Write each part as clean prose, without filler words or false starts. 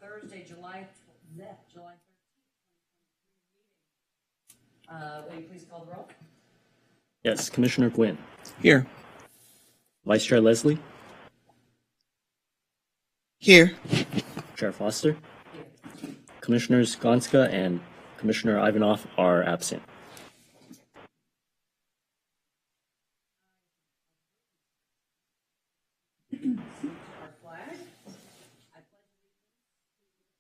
Thursday, July 13th. Will you please call the roll? Yes, Commissioner Gwynn. Here. Vice Chair Leslie. Here. Chair Foster. Here. Commissioners Gonska and Commissioner Ivanov are absent. Our flag.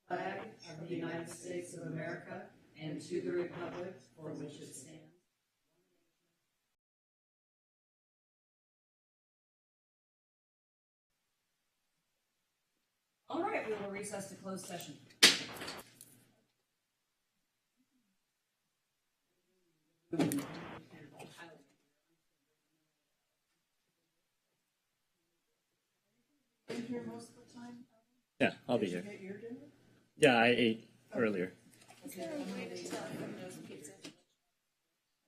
I pledge allegiance to the flag of the United States of America and to the republic for which it stands. All right, we will recess to closed session. Here most of the time? Yeah, I'll be here. Get your dinner? Yeah, I ate earlier. Okay.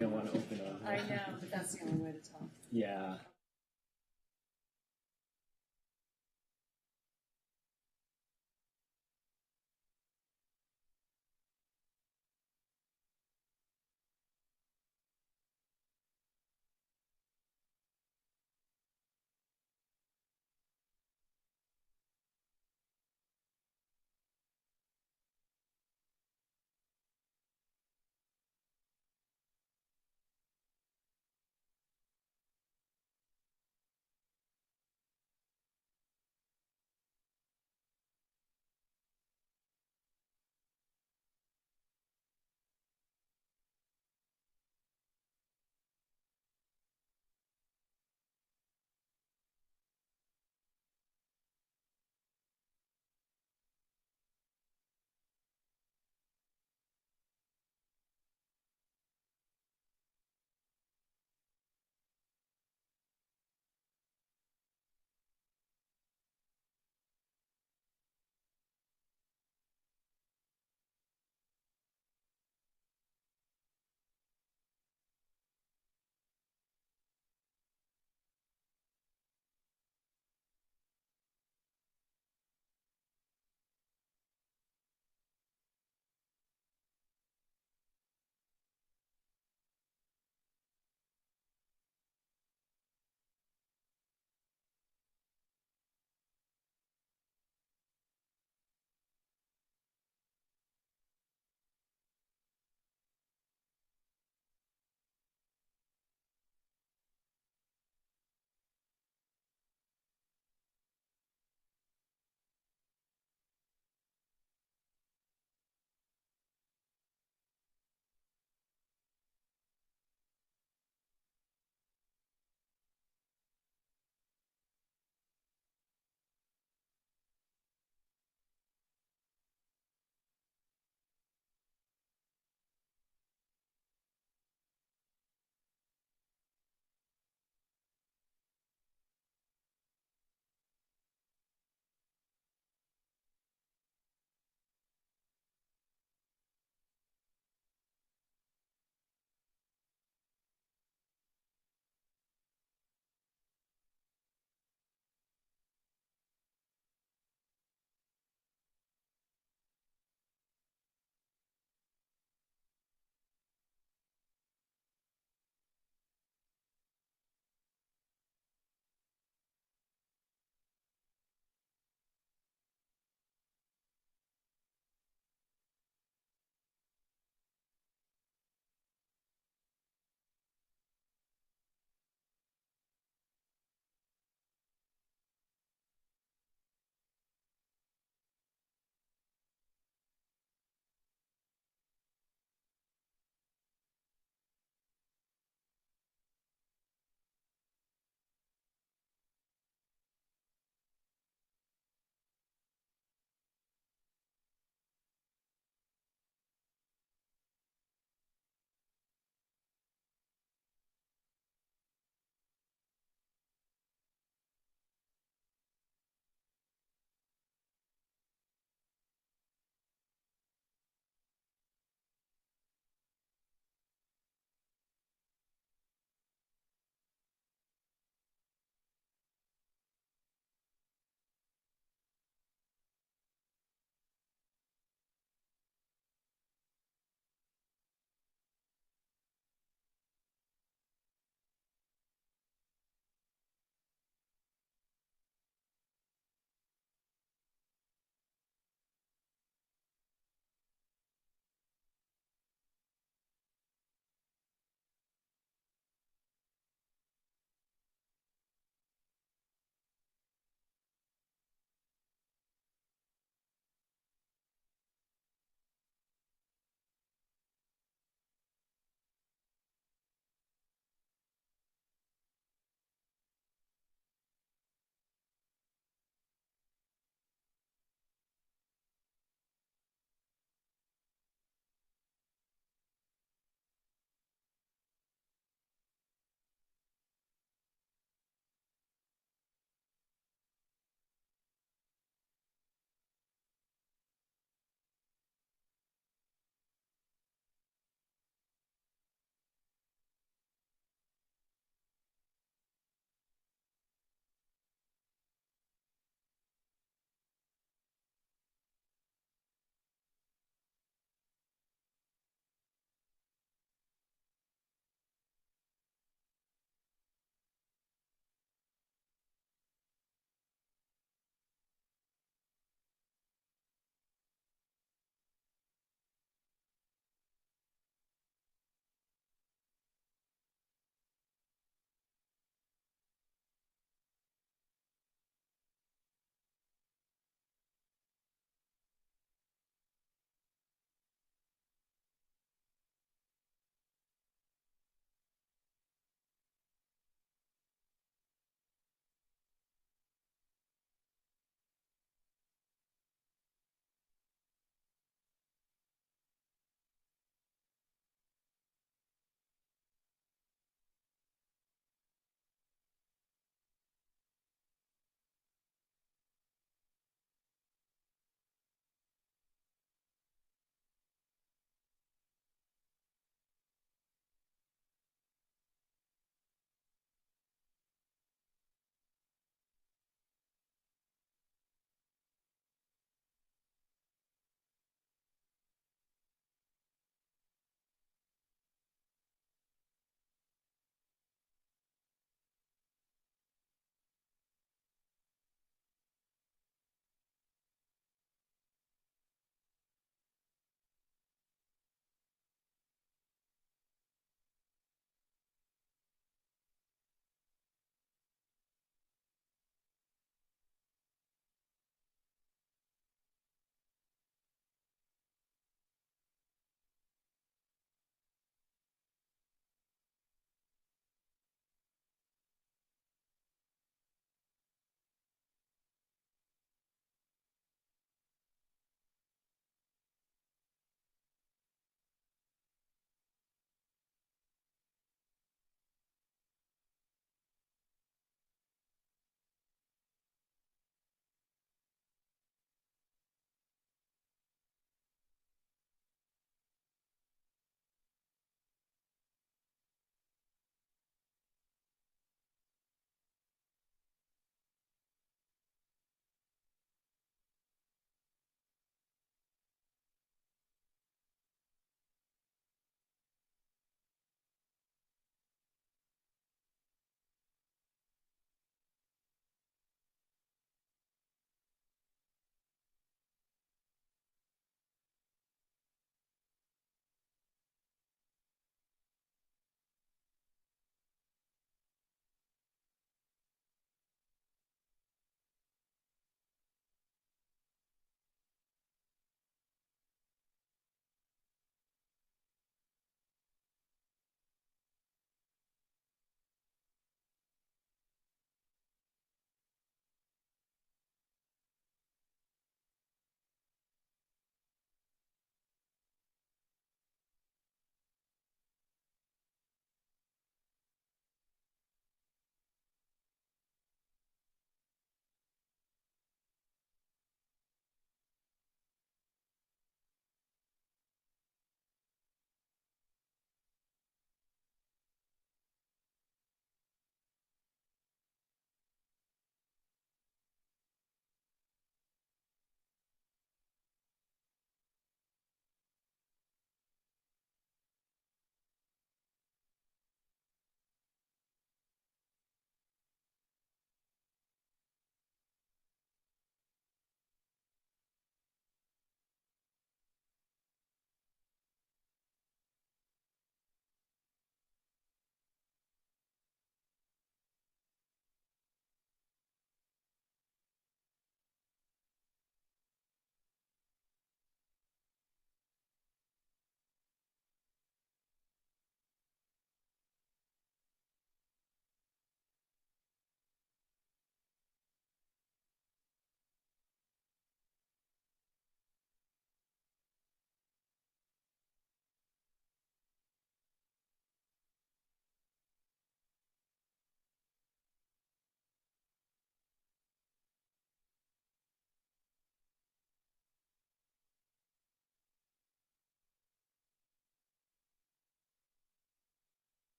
I want to open up. I know, but that's the only way to talk. Yeah.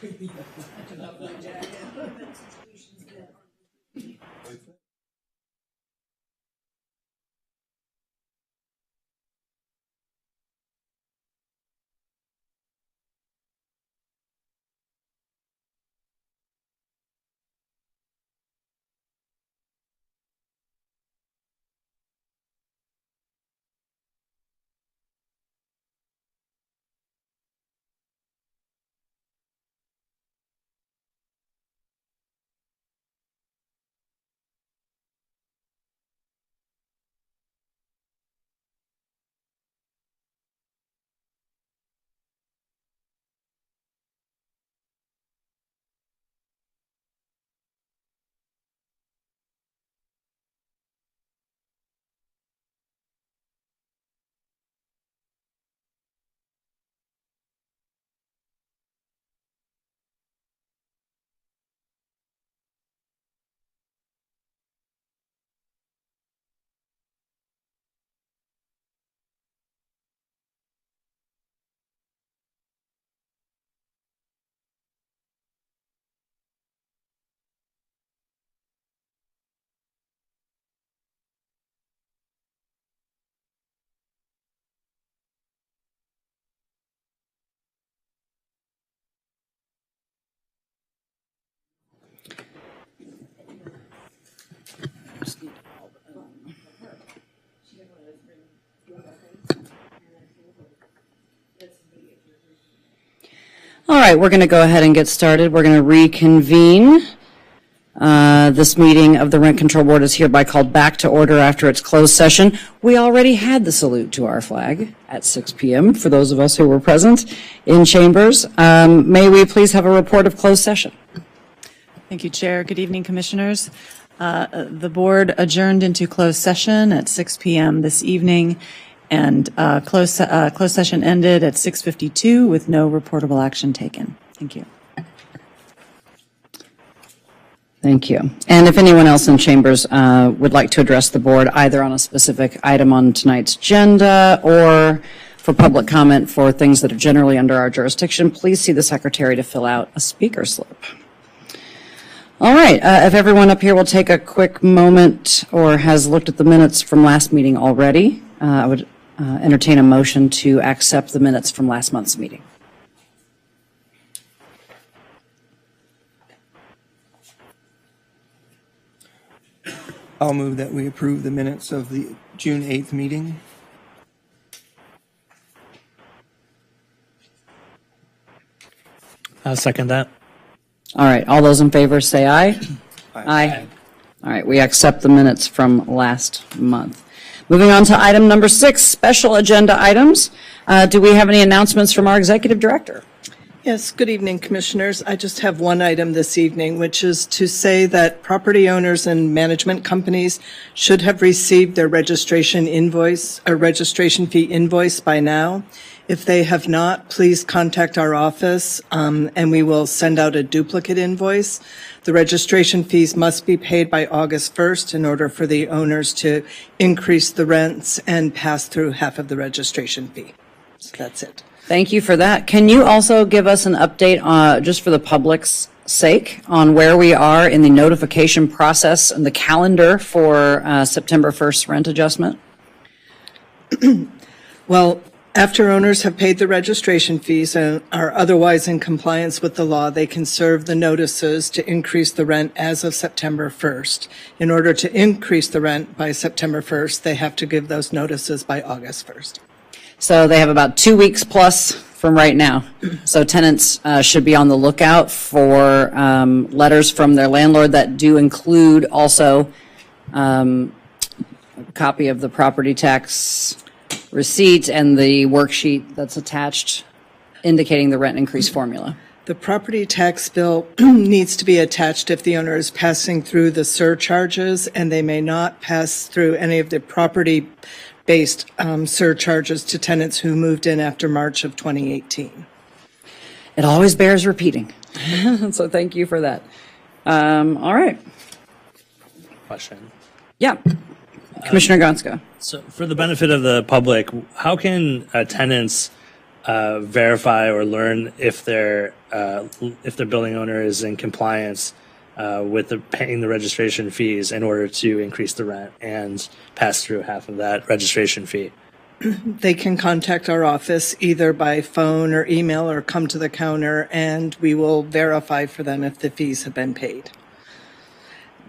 took off my jacket. All right, we're going to go ahead and get started. We're going to reconvene. This meeting of the Rent Control Board is hereby called back to order after its closed session. We already had the salute to our flag at 6 p.m. for those of us who were present in chambers. May we please have a report of closed session? Thank you, Chair. Good evening, Commissioners. The board adjourned into closed session at 6 p.m. this evening, and closed session ended at 6:52 with no reportable action taken. Thank you. Thank you. And if anyone else in chambers would like to address the board either on a specific item on tonight's agenda or for public comment for things that are generally under our jurisdiction, please see the secretary to fill out a speaker slip. All right, if everyone up here will take a quick moment or has looked at the minutes from last meeting already, I would entertain a motion to accept the minutes from last month's meeting. I'll move that we approve the minutes of the June 8th meeting. I'll second that. All right, all those in favor say aye. Aye. All right, we accept the minutes from last month. Moving on to item number 6, special agenda items. Do we have any announcements from our executive director? Yes, good evening, Commissioners. I just have one item this evening, which is to say that property owners and management companies should have received their registration invoice or registration fee invoice by now. If they have not, please contact our office and we will send out a duplicate invoice. The registration fees must be paid by August 1st in order for the owners to increase the rents and pass through half of the registration fee. So that's it. Thank you for that. Can you also give us an update, just for the public's sake, on where we are in the notification process and the calendar for September 1st rent adjustment? Well, after owners have paid the registration fees and are otherwise in compliance with the law, they can serve the notices to increase the rent as of September 1st. In order to increase the rent by September 1st, they have to give those notices by August 1st. So they have about 2 weeks plus from right now. So tenants should be on the lookout for letters from their landlord that do include also a copy of the property tax receipt and the worksheet that's attached indicating the rent increase formula. The property tax bill needs to be attached if the owner is passing through the surcharges, and they may not pass through any of the property-based surcharges to tenants who moved in after March of 2018. It always bears repeating. So thank you for that. All right. Question. Yeah. Commissioner Gonska. So for the benefit of the public, how can tenants verify or learn if their building owner is in compliance with paying the registration fees in order to increase the rent and pass through half of that registration fee. They can contact our office either by phone or email or come to the counter, and we will verify for them if the fees have been paid.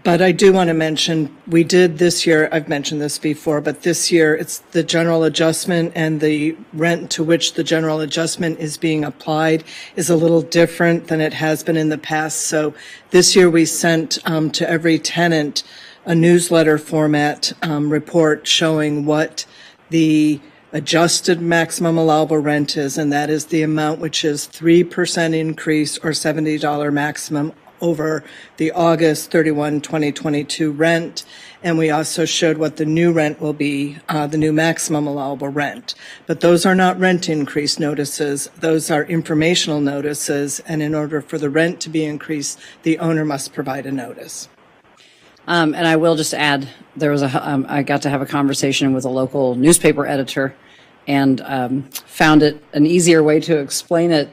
But I do want to mention, we did this year, I've mentioned this before, but this year it's the general adjustment, and the rent to which the general adjustment is being applied is a little different than it has been in the past. So this year we sent to every tenant a newsletter format report showing what the adjusted maximum allowable rent is, and that is the amount which is 3% increase or $70 maximum over the August 31, 2022 rent. And we also showed what the new rent will be, the new maximum allowable rent. But those are not rent increase notices. Those are informational notices. And in order for the rent to be increased, the owner must provide a notice. And I will just add, there was I got to have a conversation with a local newspaper editor, and found it an easier way to explain it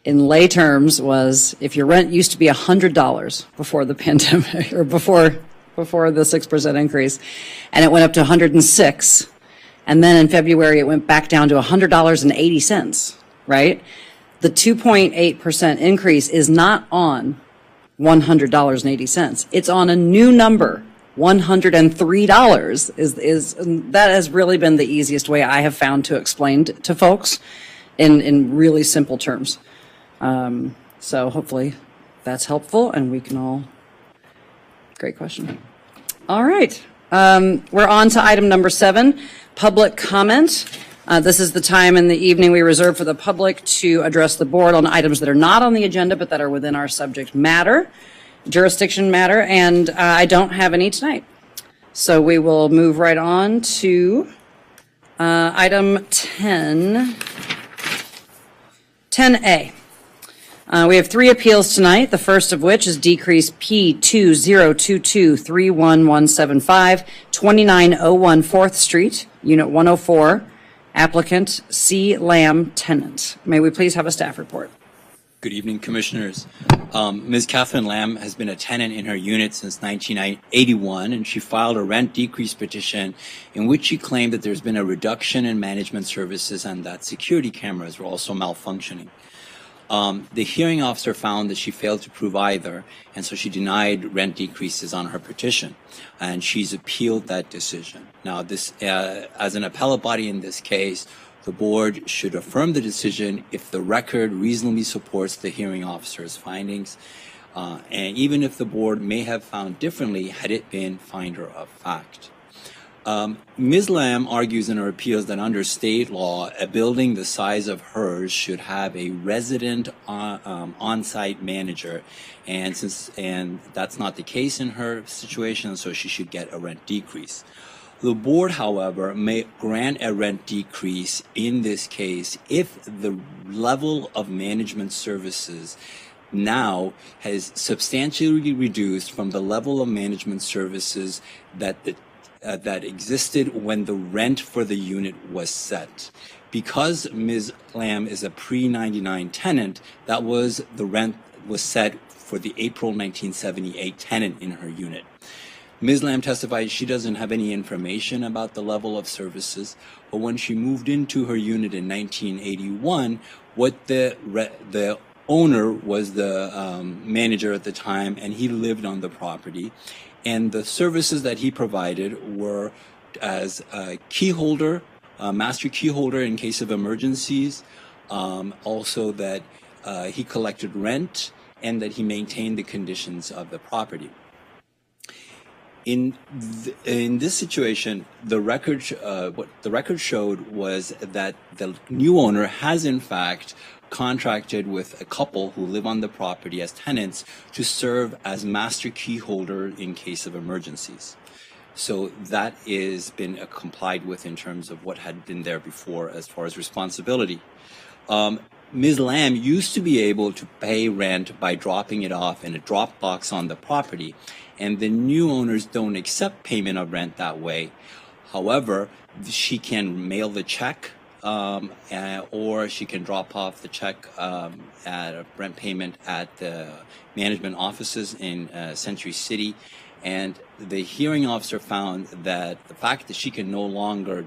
in lay terms was, if your rent used to be $100 before the pandemic, or before the 6% increase, and it went up to $106, and then in February it went back down to $100.80, right? The 2.8% increase is not on $100.80. It's on a new number. $103 is that has really been the easiest way I have found to explain to folks in really simple terms. So hopefully that's helpful, and we can all. Great question. All right, we're on to item number 7, public comment. This is the time in the evening we reserve for the public to address the board on items that are not on the agenda but that are within our subject matter, jurisdiction matter, and I don't have any tonight. So we will move right on to item 10A. We have 3 appeals tonight, the first of which is decrease P202231175, 2901 4th Street, Unit 104, applicant C. Lamb, tenant. May we please have a staff report? Good evening, Commissioners. Ms. Catherine Lamb has been a tenant in her unit since 1981, and she filed a rent decrease petition in which she claimed that there's been a reduction in management services and that security cameras were also malfunctioning. The hearing officer found that she failed to prove either, and so she denied rent decreases on her petition, and she's appealed that decision. Now, this, as an appellate body in this case, the board should affirm the decision if the record reasonably supports the hearing officer's findings, and even if the board may have found differently had it been finder of fact. Ms. Lamb argues in her appeals that under state law, a building the size of hers should have a resident on-site manager, and that's not the case in her situation, so she should get a rent decrease. The board, however, may grant a rent decrease in this case if the level of management services now has substantially reduced from the level of management services that existed when the rent for the unit was set. Because Ms. Lamb is a pre-99 tenant, that was the rent was set for the April 1978 tenant in her unit. Ms. Lamb testified she doesn't have any information about the level of services, but when she moved into her unit in 1981, what the owner was the manager at the time, and he lived on the property, and the services that he provided were as a key holder, master key holder in case of emergencies, also that he collected rent, and that he maintained the conditions of the property. In this situation, what the record showed was that the new owner has in fact contracted with a couple who live on the property as tenants to serve as master key holder in case of emergencies. So that is been complied with in terms of what had been there before as far as responsibility. Ms. Lamb used to be able to pay rent by dropping it off in a drop box on the property, and the new owners don't accept payment of rent that way. However, she can mail the check or she can drop off the check at a rent payment at the management offices in Century City. And the hearing officer found that the fact that she can no longer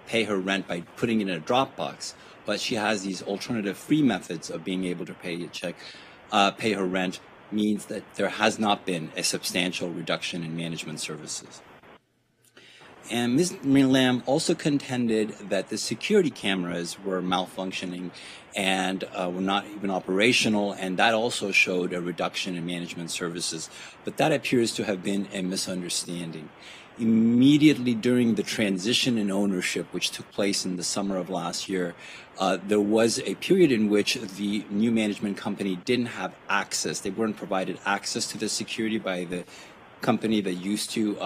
pay her rent by putting it in a drop box, but she has these alternative free methods of being able to pay her rent, means that there has not been a substantial reduction in management services. And Ms. Lam also contended that the security cameras were malfunctioning and were not even operational, and that also showed a reduction in management services. But that appears to have been a misunderstanding. Immediately during the transition in ownership, which took place in the summer of last year, there was a period in which the new management company didn't have access. They weren't provided access to the security by the company that used to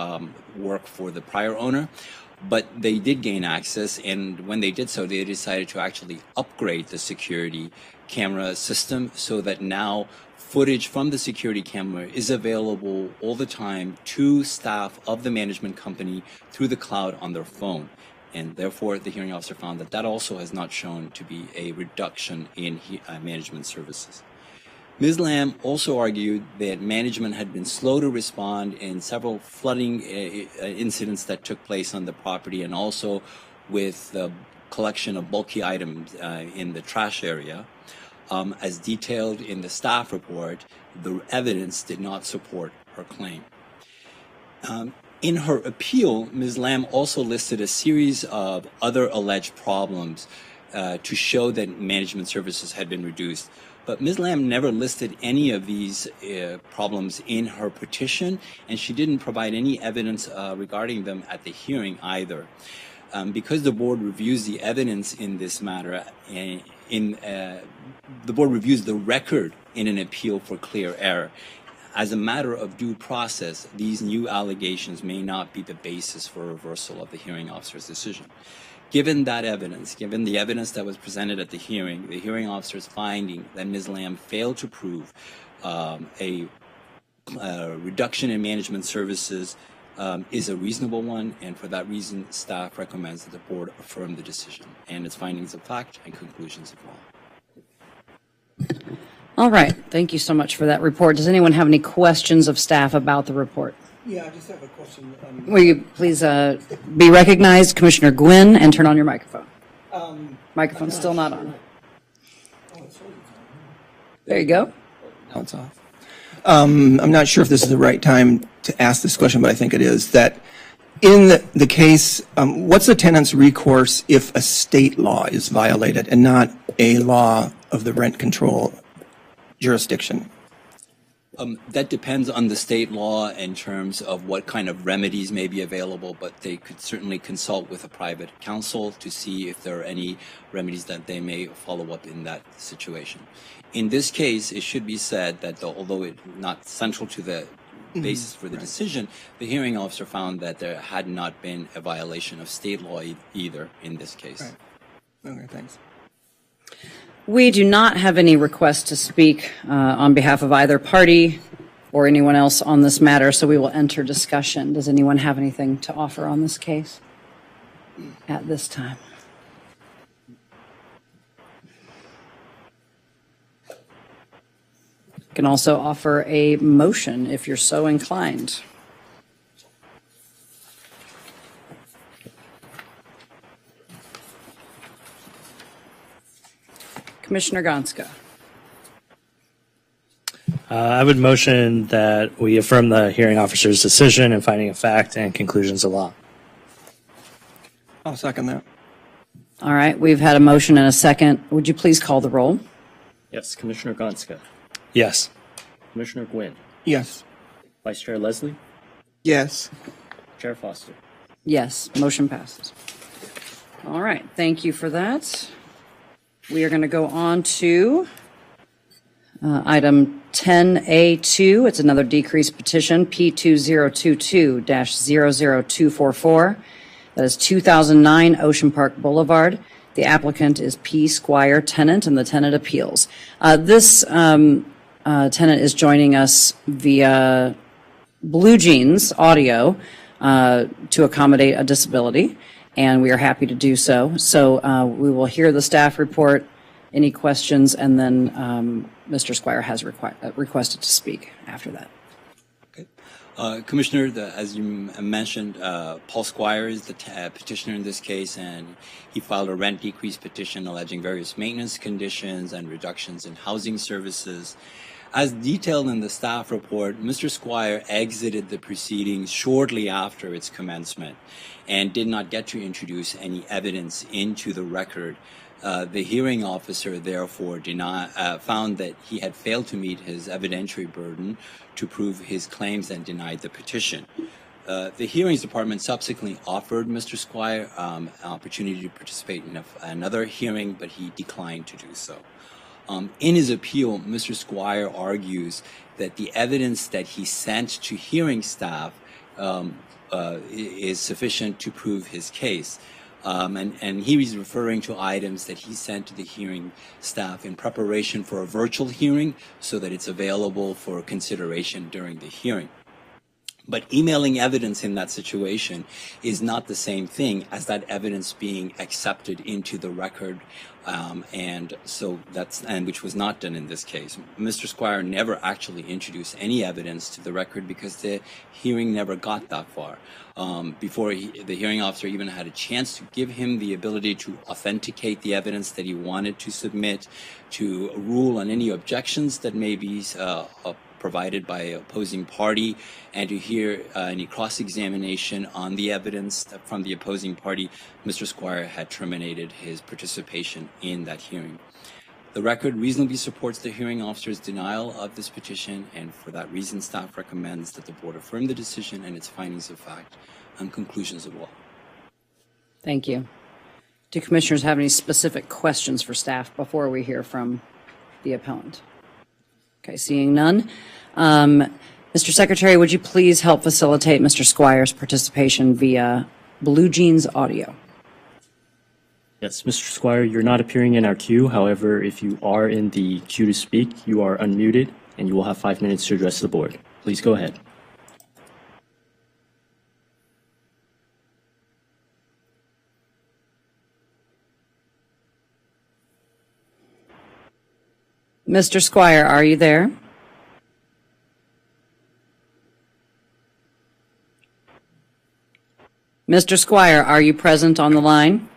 work for the prior owner, but they did gain access, and when they did so, they decided to actually upgrade the security camera system so that now footage from the security camera is available all the time to staff of the management company through the cloud on their phone. And therefore, the hearing officer found that that also has not shown to be a reduction in management services. Ms. Lam also argued that management had been slow to respond in several flooding incidents that took place on the property, and also with the collection of bulky items in the trash area. As detailed in the staff report, the evidence did not support her claim. In her appeal, Ms. Lam also listed a series of other alleged problems to show that management services had been reduced. But Ms. Lam never listed any of these problems in her petition, and she didn't provide any evidence regarding them at the hearing either. Because the board reviews the evidence in this matter, the board reviews the record in an appeal for clear error. As a matter of due process, these new allegations may not be the basis for reversal of the hearing officer's decision. Given that evidence, given the evidence that was presented at the hearing officer's finding that Ms. Lam failed to prove a reduction in management services is a reasonable one, and for that reason, staff recommends that the board affirm the decision and its findings of fact and conclusions of law. All right. Thank you so much for that report. Does anyone have any questions of staff about the report? Yeah, I just have a question. Will you please be recognized, Commissioner Gwynn, and turn on your microphone? Microphone's still not on. There you go. Now it's off. I'm not sure if this is the right time to ask this question, but I think it is. That in the case, what's the tenant's recourse if a state law is violated and not a law of the rent control jurisdiction? That depends on the state law in terms of what kind of remedies may be available, but they could certainly consult with a private counsel to see if there are any remedies that they may follow up in that situation. In this case, it should be said that although it's not central to the basis for the decision, the hearing officer found that there had not been a violation of state law either in this case. Right. Okay, thanks. We do not have any requests to speak on behalf of either party or anyone else on this matter, so we will enter discussion. Does anyone have anything to offer on this case at this time? You can also offer a motion if you're so inclined. Commissioner Gonska. I would motion that we affirm the hearing officer's decision and finding of fact and conclusions of law. I'll second that. All right, we've had a motion and a second. Would you please call the roll? Yes, Commissioner Gonska, Yes. Commissioner Gwynn, Yes. Vice Chair Leslie, Yes. Chair Foster. Yes, motion passes. All right, thank you for that. We are going to go on to item 10A2. It's another decrease petition, P2022-00244. That is 2009 Ocean Park Boulevard. The applicant is P. Squire Tenant, and the tenant appeals. This tenant is joining us via Blue Jeans audio to accommodate a disability. and we are happy to do so. So we will hear the staff report, any questions, and then Mr. Squire has requested to speak after that. Commissioner, as you mentioned, Paul Squire is the petitioner in this case, and he filed a rent decrease petition alleging various maintenance conditions and reductions in housing services. As detailed in the staff report, Mr. Squire exited the proceedings shortly after its commencement and did not get to introduce any evidence into the record. The hearing officer, therefore, found that he had failed to meet his evidentiary burden to prove his claims and denied the petition. The hearings department subsequently offered Mr. Squire an opportunity to participate in another hearing, but he declined to do so. In his appeal, Mr. Squire argues that the evidence that he sent to hearing staff is sufficient to prove his case. And he is referring to items that he sent to the hearing staff in preparation for a virtual hearing so that it's available for consideration during the hearing. But emailing evidence in that situation is not the same thing as that evidence being accepted into the record, and which was not done in this case. Mr. Squire never actually introduced any evidence to the record because the hearing never got that far. Before the hearing officer even had a chance to give him the ability to authenticate the evidence that he wanted to submit, to rule on any objections that may be provided by an opposing party, and to hear any cross-examination on the evidence from the opposing party, Mr. Squire had terminated his participation in that hearing. The record reasonably supports the hearing officer's denial of this petition, and for that reason, staff recommends that the board affirm the decision and its findings of fact and conclusions of law. Thank you. Do commissioners have any specific questions for staff before we hear from the appellant? Okay, seeing none. Mr. Secretary, would you please help facilitate Mr. Squire's participation via Blue Jeans Audio? Yes, Mr. Squire, you're not appearing in our queue. However, if you are in the queue to speak, you are unmuted, and you will have 5 minutes to address the board. Please go ahead. Mr. Squire, are you there? Mr. Squire, are you present on the line?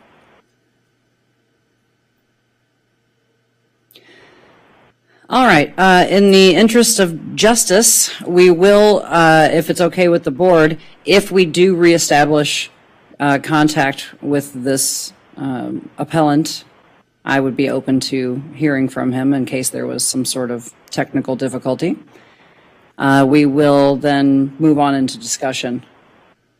All right. In the interest of justice, we will, if it's okay with the board, if we do reestablish contact with this appellant, I would be open to hearing from him in case there was some sort of technical difficulty. We will then move on into discussion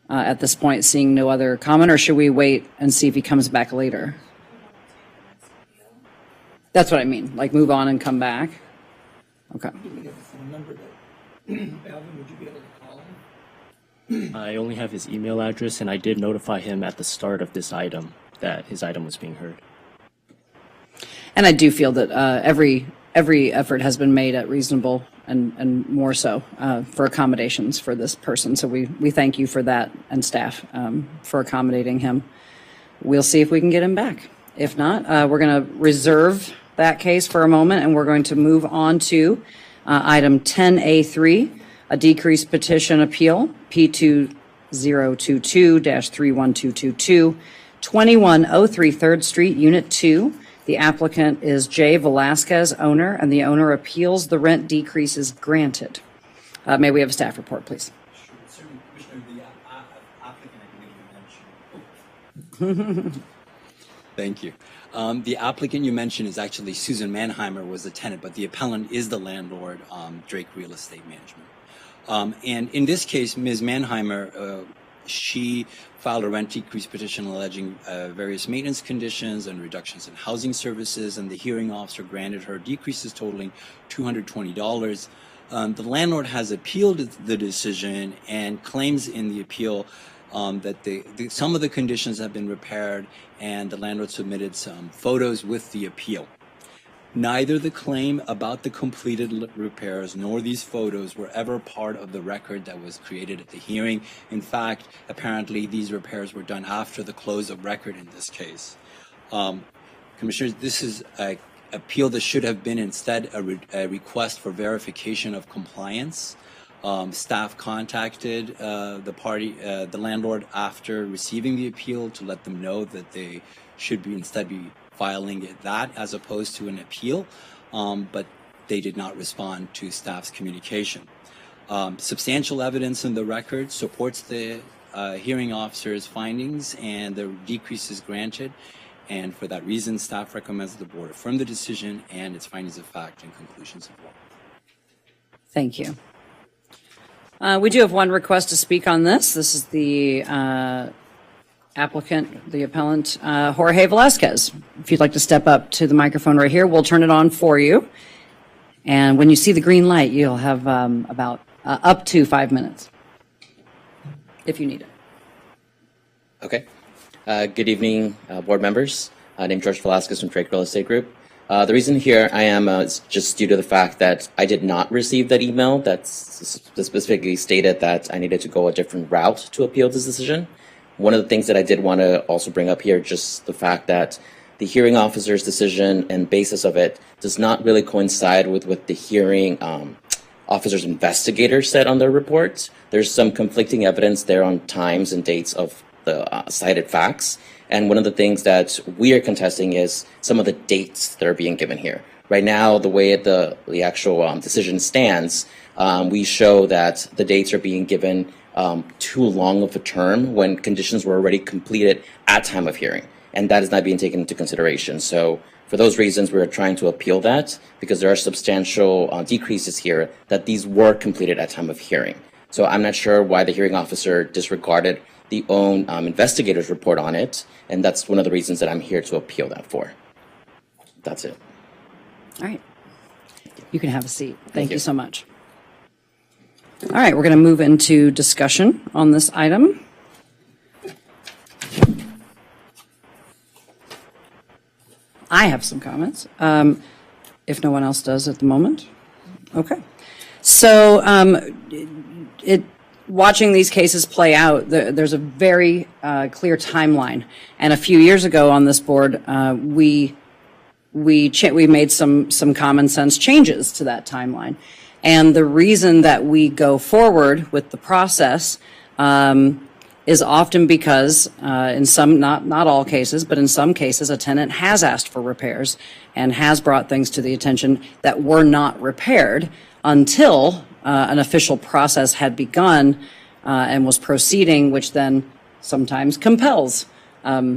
at this point, seeing no other comment, or should we wait and see if he comes back later? That's what I mean, like move on and come back? Okay. I only have his email address, and I did notify him at the start of this item that his item was being heard. And I do feel that every effort has been made at reasonable and more so for accommodations for this person. So we thank you for that, and staff for accommodating him. We'll see if we can get him back. If not, we're going to reserve that case for a moment, and we're going to move on to item 10A3, a decreased petition appeal, P2022-31222, 2103 3rd Street, Unit 2. The applicant is Jay Velasquez, owner, and the owner appeals the rent decreases granted. May we have a staff report, please? Sure, Commissioner, the applicant, I believe you mentioned. Thank you. The applicant you mentioned is actually Susan Mannheimer was the tenant, but the appellant is the landlord, Drake Real Estate Management. And in this case, Ms. Mannheimer, she filed a rent decrease petition alleging various maintenance conditions and reductions in housing services, and the hearing officer granted her decreases totaling $220. The landlord has appealed the decision and claims in the appeal that some of the conditions have been repaired, and the landlord submitted some photos with the appeal. Neither the claim about the completed repairs nor these photos were ever part of the record that was created at the hearing. In fact, apparently these repairs were done after the close of record in this case. Commissioners, this is an appeal that should have been instead a request for verification of compliance. Staff contacted the landlord after receiving the appeal to let them know that they should instead be filing that as opposed to an appeal, but they did not respond to staff's communication. Substantial evidence in the record supports the hearing officer's findings, and the decrease is granted. And for that reason, staff recommends the board affirm the decision and its findings of fact and conclusions of law. Thank you. We do have one request to speak on this. This is the applicant, the appellant, Jorge Velasquez. If you'd like to step up to the microphone right here, we'll turn it on for you. And when you see the green light, you'll have about up to 5 minutes, if you need it. Okay. Good evening, board members. Named George Velasquez from Drake Real Estate Group. The reason here I am is just due to the fact that I did not receive that email that specifically stated that I needed to go a different route to appeal this decision. One of the things that I did want to also bring up here, just the fact that the hearing officer's decision and basis of it does not really coincide with what the hearing officer's investigator said on their report. There's some conflicting evidence there on times and dates of the cited facts. And one of the things that we are contesting is some of the dates that are being given here. Right now, the way the actual decision stands, we show that the dates are being given too long of a term when conditions were already completed at time of hearing. And that is not being taken into consideration. So for those reasons, we're trying to appeal that because there are substantial decreases here that these were completed at time of hearing. So I'm not sure why the hearing officer disregarded the own investigator's report on it. And that's one of the reasons that I'm here to appeal that for. That's it. All right. You can have a seat. Thank you so much. All right, we're going to move into discussion on this item. I have some comments, if no one else does at the moment. Okay. So watching these cases play out, there's a very clear timeline. And a few years ago on this board, we made some common sense changes to that timeline. And the reason that we go forward with the process is often because in some, not all cases, but in some cases, a tenant has asked for repairs and has brought things to the attention that were not repaired until an official process had begun and was proceeding, which then sometimes compels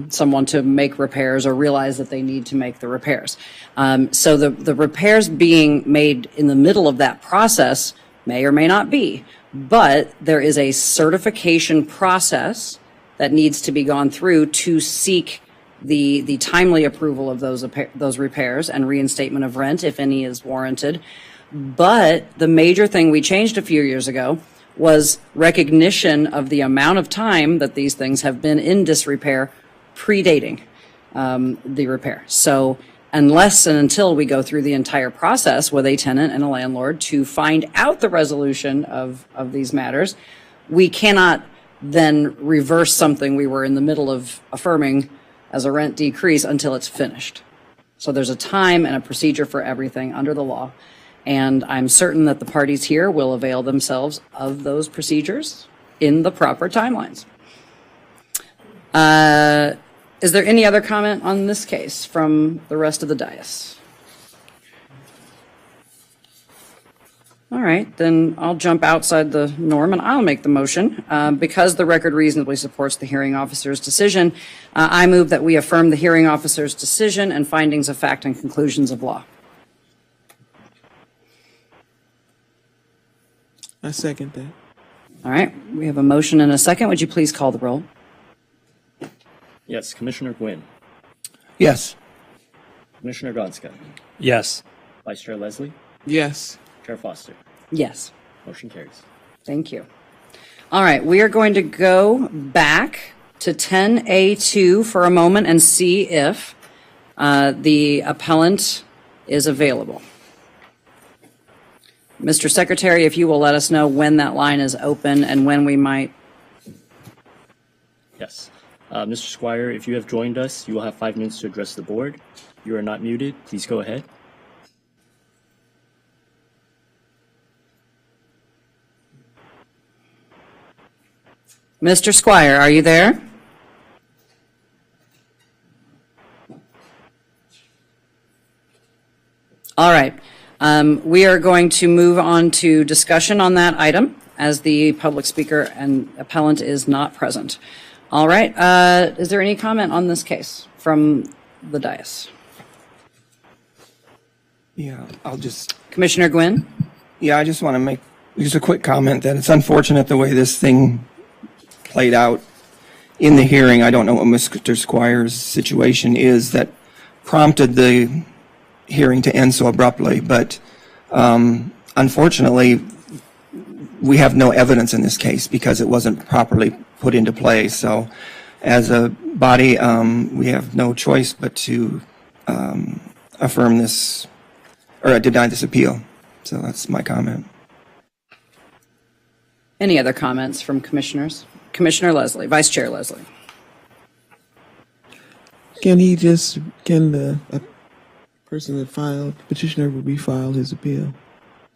someone to make repairs or realize that they need to make the repairs. So the repairs being made in the middle of that process may or may not be, but there is a certification process that needs to be gone through to seek the timely approval of those repairs and reinstatement of rent, if any is warranted. But the major thing we changed a few years ago was recognition of the amount of time that these things have been in disrepair predating the repair. So unless and until we go through the entire process with a tenant and a landlord to find out the resolution of these matters, we cannot then reverse something we were in the middle of affirming as a rent decrease until it's finished. So there's a time and a procedure for everything under the law. And I'm certain that the parties here will avail themselves of those procedures in the proper timelines. Is there any other comment on this case from the rest of the dais? All right, then I'll jump outside the norm and I'll make the motion. Because the record reasonably supports the hearing officer's decision, I move that we affirm the hearing officer's decision and findings of fact and conclusions of law. I second that. All right, we have a motion and a second. Would you please call the roll? Yes, Commissioner Gwynn, Yes. Commissioner Gonska, Yes. Vice Chair Leslie, Yes. Chair Foster. Yes. Motion carries. Thank you. All right, we are going to go back to 10A2 for a moment and see if the appellant is available. Mr. Secretary, if you will let us know when that line is open and when we might. Yes. Mr. Squire, if you have joined us, you will have 5 minutes to address the board. You are not muted. Please go ahead. Mr. Squire, are you there? All right. We are going to move on to discussion on that item as the public speaker and appellant is not present. All right. Is there any comment on this case from the dais? Yeah, Commissioner Gwynn? I just want to make just a quick comment that it's unfortunate the way this thing played out in the hearing. I don't know what Mr. Squire's situation is that prompted the hearing to end so abruptly, but unfortunately, we have no evidence in this case because it wasn't properly put into play. So as a body, we have no choice but to affirm this or deny this appeal. So that's my comment. Any other comments from commissioners? Commissioner Leslie, Vice Chair Leslie. Can the person that filed, petitioner will refile his appeal?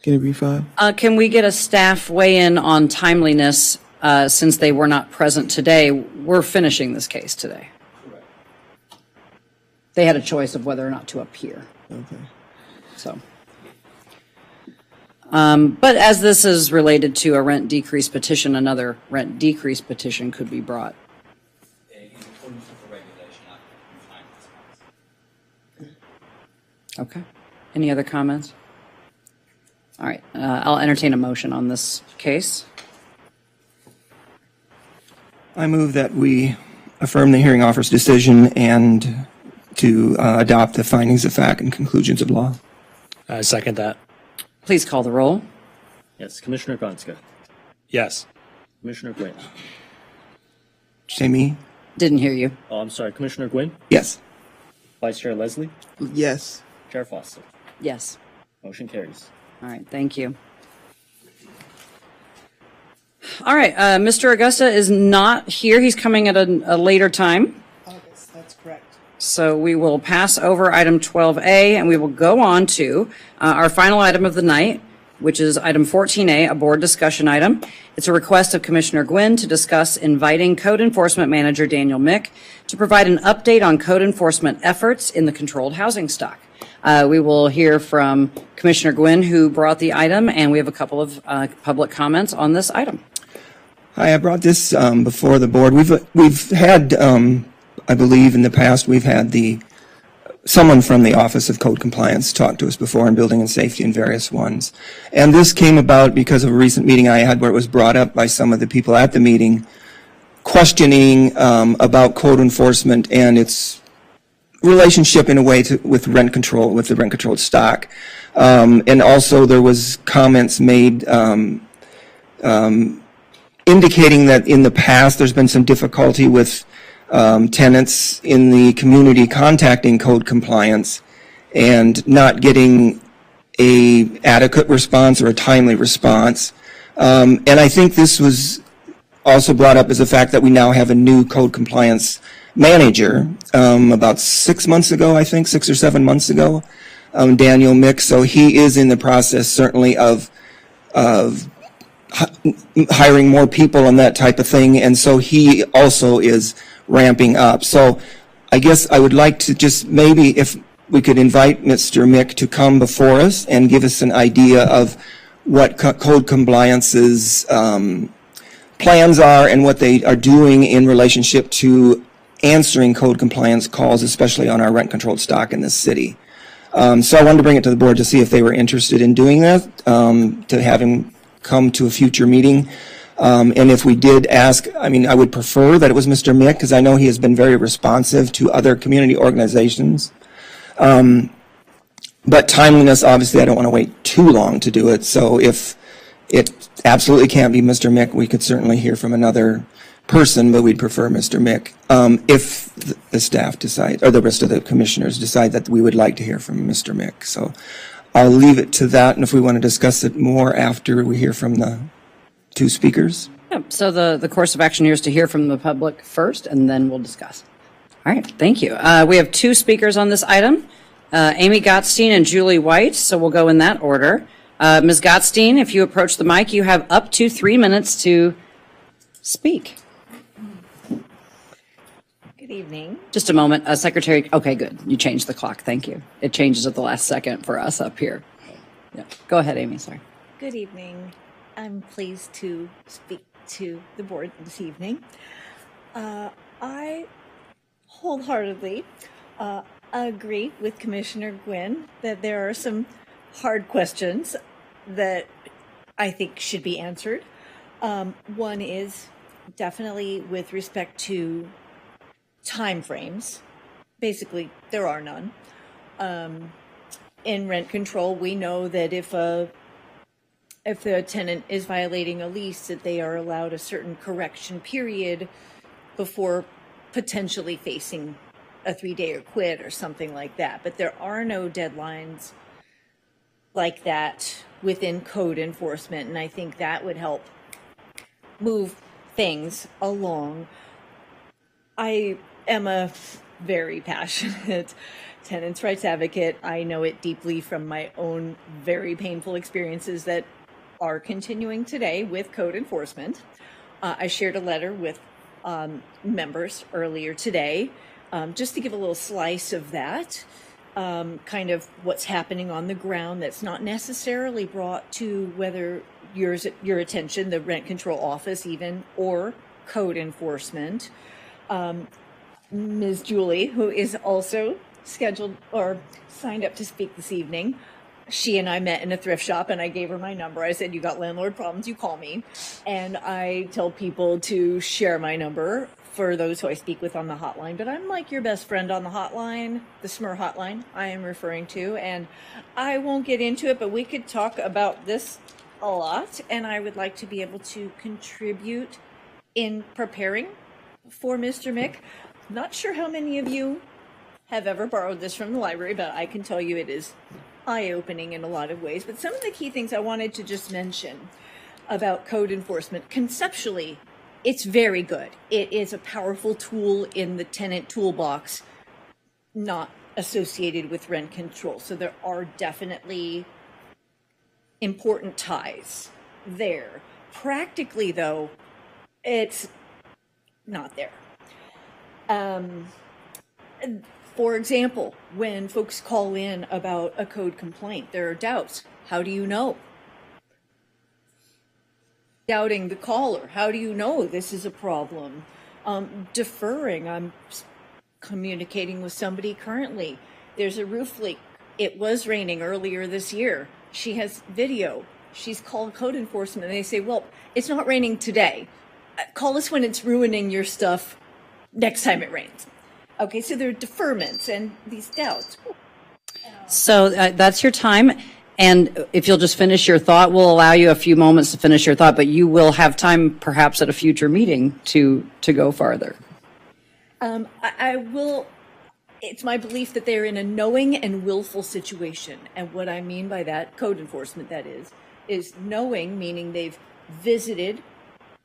Can it refile? Can we get a staff weigh-in on timeliness since they were not present today? We're finishing this case today. Correct. They had a choice of whether or not to appear. Okay. So, but as this is related to a rent decrease petition, another rent decrease petition could be brought. Okay. Any other comments? All right. I'll entertain a motion on this case. I move that we affirm the hearing officer's decision and to adopt the findings of fact and conclusions of law. I second that. Please call the roll. Yes. Commissioner Gonska. Yes. Commissioner Gwynn. Say me? Didn't hear you. Oh, I'm sorry. Commissioner Gwynn. Yes. Vice Chair Leslie. Yes. Chair Foster. Yes. Motion carries. All right. Thank you. All right. Mr. Augusta is not here. He's coming at a later time. August, that's correct. So we will pass over item 12A and we will go on to our final item of the night, which is item 14A, a board discussion item. It's a request of Commissioner Gwynn to discuss inviting Code Enforcement Manager Daniel Mick to provide an update on code enforcement efforts in the controlled housing stock. We will hear from Commissioner Gwynn, who brought the item, and we have a couple of public comments on this item. Hi, I brought this before the board. We've had, I believe in the past, we've had someone from the Office of Code Compliance talk to us before in building and safety and various ones. And this came about because of a recent meeting I had where it was brought up by some of the people at the meeting questioning about code enforcement and its relationship in a way with rent control, with the rent controlled stock. And also there was comments made indicating that in the past there's been some difficulty with tenants in the community contacting code compliance and not getting a adequate response or a timely response. And I think this was also brought up as the fact that we now have a new code compliance manager about 6 months ago, I think, 6 or 7 months ago, Daniel Mick. So he is in the process certainly of hiring more people and that type of thing. And so he also is ramping up. So I guess I would like to just maybe if we could invite Mr. Mick to come before us and give us an idea of what code compliance's plans are and what they are doing in relationship to answering code compliance calls, especially on our rent controlled stock in this city. So I wanted to bring it to the board to see if they were interested in doing that, to have him come to a future meeting. And if we did ask, I mean, I would prefer that it was Mr. Mick because I know he has been very responsive to other community organizations. But timeliness, obviously, I don't want to wait too long to do it. So if it absolutely can't be Mr. Mick, we could certainly hear from another person, but we'd prefer Mr. Mick, if the staff decide, or the rest of the commissioners decide that we would like to hear from Mr. Mick. So I'll leave it to that, and if we want to discuss it more after we hear from the two speakers. So the course of action here is to hear from the public first, and then we'll discuss. All right, thank you. We have two speakers on this item, Amy Gottstein and Julie White, so we'll go in that order. Ms. Gottstein, if you approach the mic, you have up to 3 minutes to speak. Good evening. Just a moment, Secretary. Okay, good. You changed the clock. Thank you. It changes at the last second for us up here. Yeah. Go ahead, Amy. Sorry. Good evening. I'm pleased to speak to the board this evening. I wholeheartedly agree with Commissioner Gwynn that there are some hard questions that I think should be answered. One is definitely with respect to timeframes. Basically, there are none. In rent control, we know that if the tenant is violating a lease, that they are allowed a certain correction period before potentially facing a 3-day or quit or something like that. But there are no deadlines like that within code enforcement, and I think that would help move things along. I am a very passionate tenants' rights advocate. I know it deeply from my own very painful experiences that are continuing today with code enforcement. I shared a letter with members earlier today, just to give a little slice of that, kind of what's happening on the ground that's not necessarily brought to whether your attention, the rent control office even, or code enforcement. Ms. Julie, who is also scheduled or signed up to speak this evening, she and I met in a thrift shop, and I gave her my number. I said, you got landlord problems, you call me. And I tell people to share my number for those who I speak with on the hotline. But I'm like your best friend on the hotline, the SMER hotline I am referring to. And I won't get into it, but we could talk about this a lot. And I would like to be able to contribute in preparing for Mr. Mick. Not sure how many of you have ever borrowed this from the library, but I can tell you it is eye-opening in a lot of ways. But some of the key things I wanted to just mention about code enforcement, conceptually, it's very good. It is a powerful tool in the tenant toolbox, not associated with rent control. So there are definitely important ties there. Practically, though, it's not there. For example, when folks call in about a code complaint, there are doubts. How do you know? Doubting the caller. How do you know this is a problem? Deferring. I'm communicating with somebody currently. There's a roof leak. It was raining earlier this year. She has video. She's called code enforcement, and they say, well, it's not raining today. Call us when it's ruining your stuff next time it rains. Okay, so there are deferments and these doubts. So that's your time. And if you'll just finish your thought, we'll allow you a few moments to finish your thought, but you will have time perhaps at a future meeting to go farther. I will. It's my belief that they're in a knowing and willful situation. And what I mean by that, code enforcement that is knowing, meaning they've visited,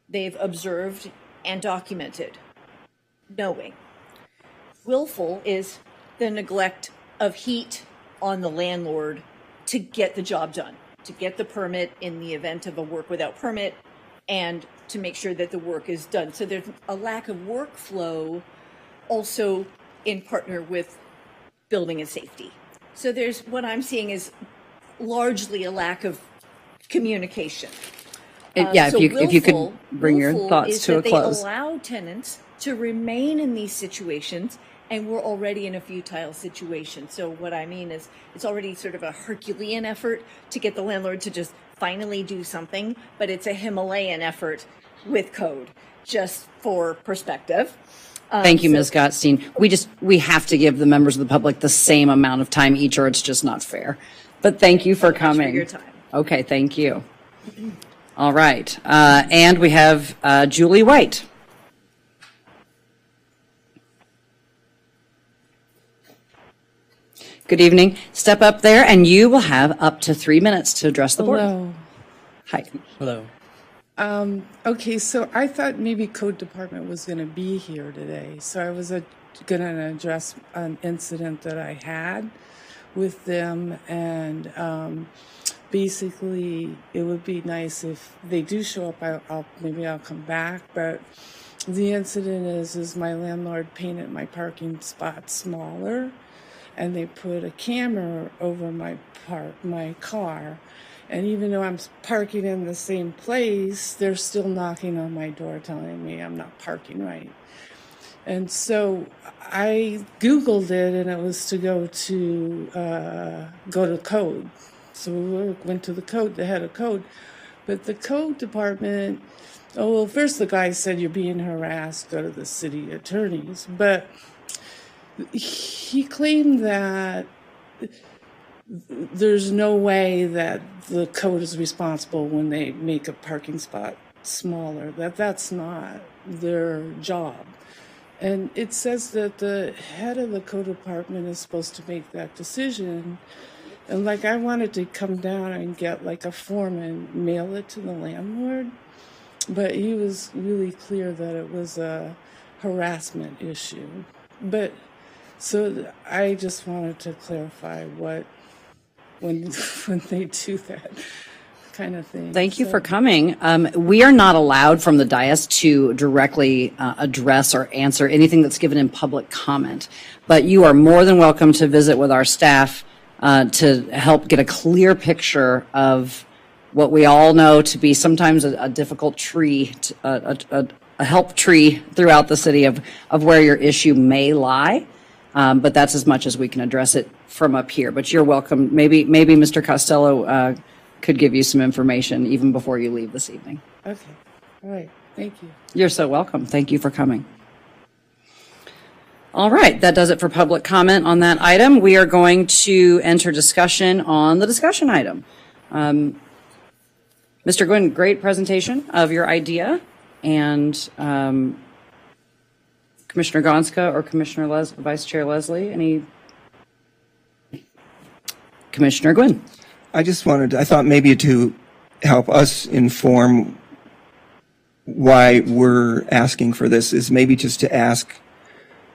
they've observed and documented. Knowing. Willful is the neglect of heat on the landlord to get the job done, to get the permit in the event of a work without permit, and to make sure that the work is done. So there's a lack of workflow also in partner with building and safety. So there's what I'm seeing is largely a lack of communication. If you could bring your thoughts to a close. They allow tenants to remain in these situations, and we're already in a futile situation. So what I mean is it's already sort of a Herculean effort to get the landlord to just finally do something, but it's a Himalayan effort with code, just for perspective. Thank you, Ms. Gottstein. We have to give the members of the public the same amount of time each, or it's just not fair. But thank you for coming. For your time. Okay, thank you. All right. And we have Julie White. Good evening. Step up there, and you will have up to 3 minutes to address the board. Hello. Hi. Hello. Okay, so I thought maybe Code Department was going to be here today. So I was going to address an incident that I had with them. And basically, it would be nice if they do show up. Maybe I'll come back. But the incident is my landlord painted my parking spot smaller. And they put a camera over my car. And even though I'm parking in the same place, they're still knocking on my door telling me I'm not parking right. And so I Googled it, and it was to go to code. So we went to the head of code. But the code department, first the guy said, you're being harassed, go to the city attorneys. But he claimed that there's no way that the code is responsible when they make a parking spot smaller, that's not their job. And it says that the head of the code department is supposed to make that decision. And I wanted to come down and get a form and mail it to the landlord, but he was really clear that it was a harassment issue. But so I just wanted to clarify when they do that kind of thing. Thank you for coming. We are not allowed from the dais to directly address or answer anything that's given in public comment, but you are more than welcome to visit with our staff to help get a clear picture of what we all know to be sometimes a difficult tree, a help tree throughout the city of where your issue may lie. But that's as much as we can address it from up here. But you're welcome. Maybe Mr. Costello could give you some information even before you leave this evening. Okay. All right. Thank you. You're so welcome. Thank you for coming. All right. That does it for public comment on that item. We are going to enter discussion on the discussion item. Mr. Gwynn, great presentation of your idea. And Commissioner Gonska or Commissioner Vice Chair Leslie, Commissioner Gwynn. I thought maybe to help us inform why we're asking for this is maybe just to ask,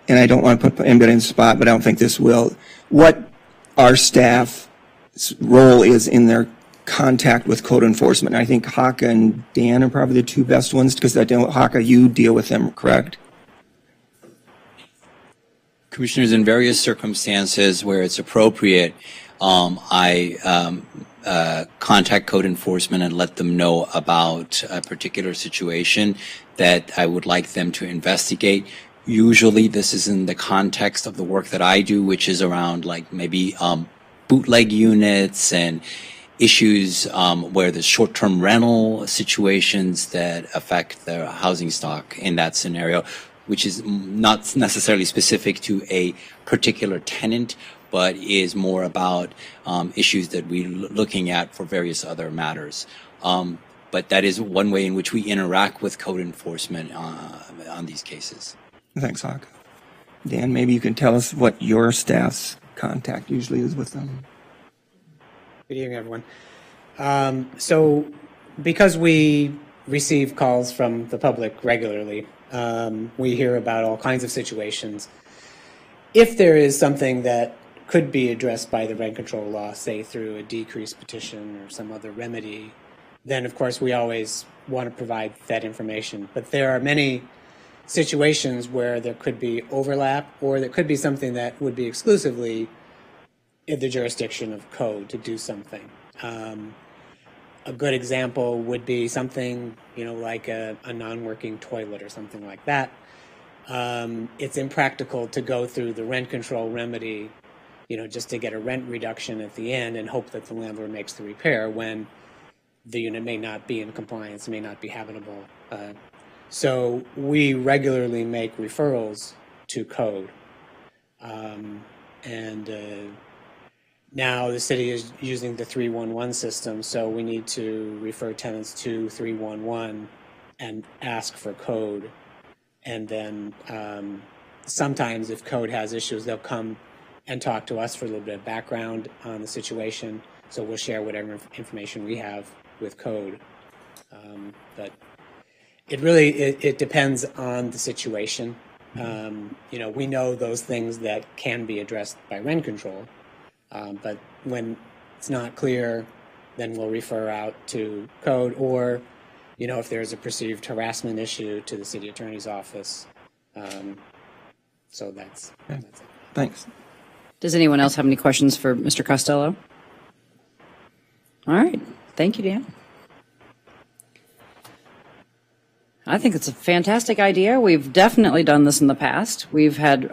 and I don't want to put anybody in the spot, but I don't think this will, what our staff's role is in their contact with code enforcement. I think Haka and Dan are probably the two best ones, because I know, Haka, you deal with them, correct? Commissioners, in various circumstances where it's appropriate, I contact code enforcement and let them know about a particular situation that I would like them to investigate. Usually this is in the context of the work that I do, which is around maybe bootleg units and issues where there's short-term rental situations that affect the housing stock in that scenario, which is not necessarily specific to a particular tenant, but is more about issues that we're looking at for various other matters. But that is one way in which we interact with code enforcement on these cases. Thanks, Haka. Dan, maybe you can tell us what your staff's contact usually is with them. Good evening, everyone. So because we receive calls from the public regularly, we hear about all kinds of situations. If there is something that could be addressed by the rent control law, say through a decrease petition or some other remedy, then of course we always want to provide that information. But there are many situations where there could be overlap, or there could be something that would be exclusively in the jurisdiction of code to do something. A good example would be something, like a non-working toilet or something like that. It's impractical to go through the rent control remedy, just to get a rent reduction at the end and hope that the landlord makes the repair when the unit may not be in compliance, may not be habitable. So we regularly make referrals to code. Now the city is using the 311 system, so we need to refer tenants to 311 and ask for code. And then sometimes if code has issues, they'll come and talk to us for a little bit of background on the situation. So we'll share whatever information we have with code. But it really, it depends on the situation. We know those things that can be addressed by rent control. But when it's not clear, then we'll refer out to code, or, if there's a perceived harassment issue, to the city attorney's office. So that's it. Thanks. Does anyone else have any questions for Mr. Costello? All right. Thank you, Dan. I think it's a fantastic idea. We've definitely done this in the past. We've had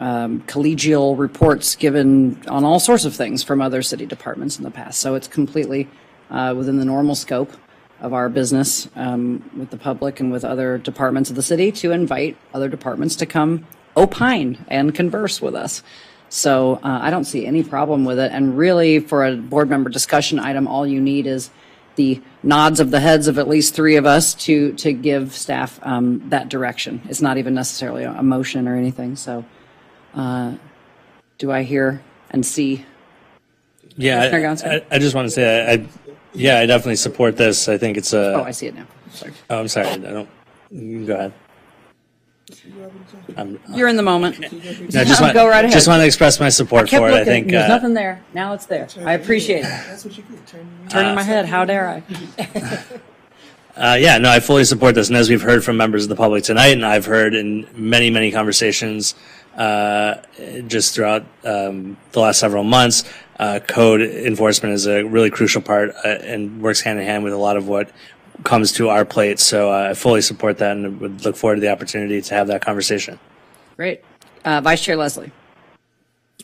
collegial reports given on all sorts of things from other city departments in the past. So it's completely within the normal scope of our business with the public and with other departments of the city to invite other departments to come opine and converse with us. So I don't see any problem with it. And really, for a board member discussion item, all you need is the nods of the heads of at least 3 of us to give staff that direction. It's not even necessarily a motion or anything. So do I hear and see? Yeah, I just want to say, I definitely support this. I think it's a... Oh, I see it now. Sorry. Oh, I'm sorry. You can go ahead. You're in the moment. No, go right ahead. Just want to express my support for it. I think there's nothing there. Now it's there. I appreciate it. That's what you get. Turning my head. How dare I? I fully support this. And as we've heard from members of the public tonight, and I've heard in many, many conversations just throughout the last several months, code enforcement is a really crucial part and works hand in hand with a lot of what comes to our plate. So I fully support that and would look forward to the opportunity to have that conversation. Great. Vice Chair Leslie.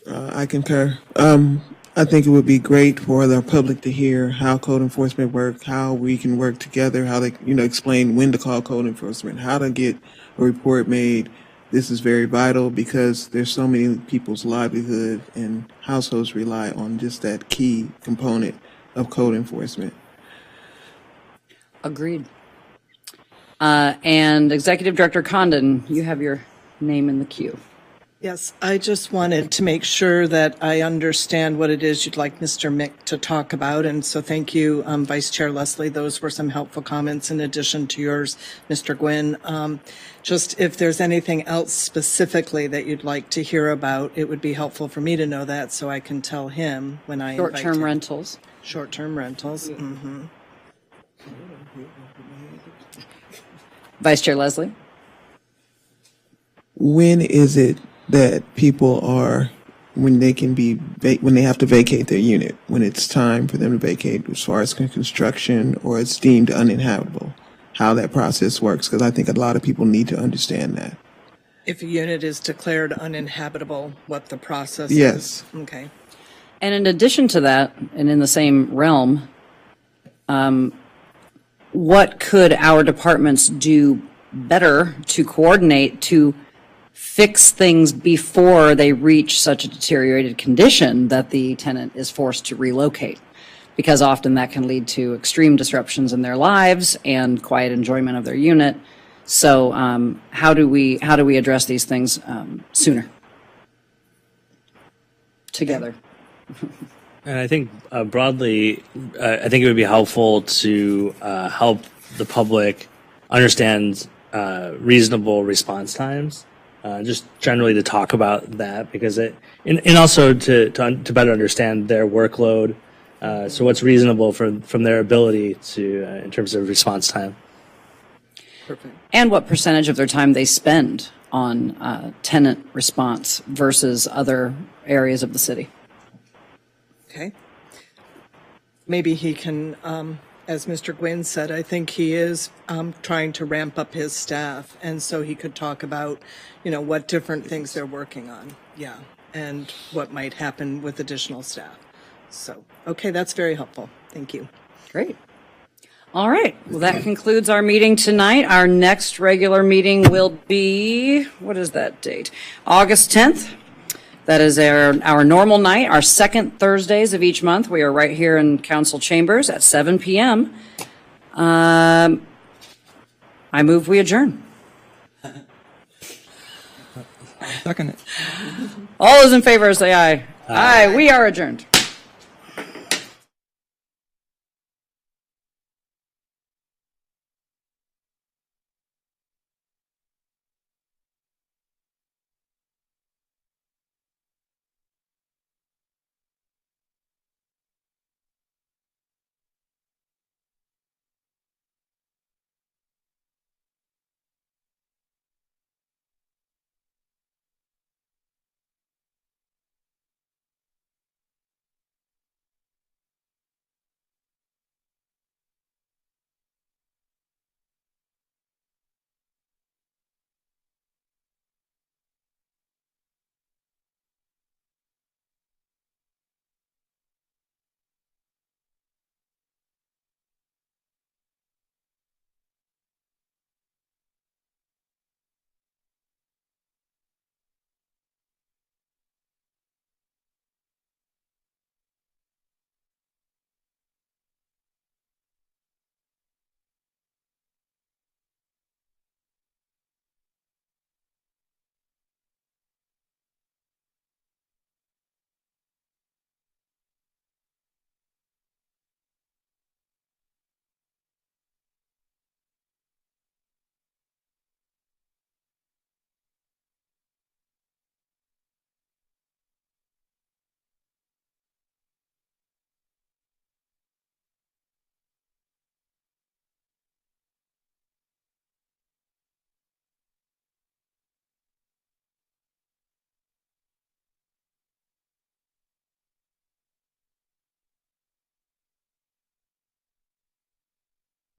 I concur. I think it would be great for the public to hear how code enforcement works, how we can work together, how they, explain when to call code enforcement, how to get a report made. This is very vital because there's so many people's livelihood and households rely on just that key component of code enforcement. Agreed. And Executive Director Condon, you have your name in the queue. Yes, I just wanted to make sure that I understand what it is you'd like Mr. Mick to talk about. And so thank you, Vice Chair Leslie. Those were some helpful comments in addition to yours, Mr. Gwynn. Just if there's anything else specifically that you'd like to hear about, it would be helpful for me to know that so I can tell him when I invite him. Short-term rentals. Short-term rentals. Mm-hmm. Vice Chair Leslie. When is it that people when they have to vacate their unit, when it's time for them to vacate as far as construction or it's deemed uninhabitable, how that process works? Because I think a lot of people need to understand that. If a unit is declared uninhabitable, what the process is? Okay. And in addition to that, and in the same realm, what could our departments do better to coordinate to fix things before they reach such a deteriorated condition that the tenant is forced to relocate? Because often that can lead to extreme disruptions in their lives and quiet enjoyment of their unit. So how do we address these things sooner? Together. And I think broadly, I think it would be helpful to help the public understand reasonable response times. Just generally to talk about that, because and also to better understand their workload. So what's reasonable from their ability to in terms of response time. Perfect. And what percentage of their time they spend on tenant response versus other areas of the city. Okay. Maybe he can, as Mr. Gwynn said, I think he is trying to ramp up his staff. And so he could talk about, what different things they're working on. Yeah. And what might happen with additional staff. So, okay, that's very helpful. Thank you. Great. All right. Well, that concludes our meeting tonight. Our next regular meeting will be, what is that date? August 10th. That is our normal night, our second Thursdays of each month. We are right here in council chambers at 7 p.m. I move we adjourn. Second it. All those in favor say aye. Aye. We are adjourned.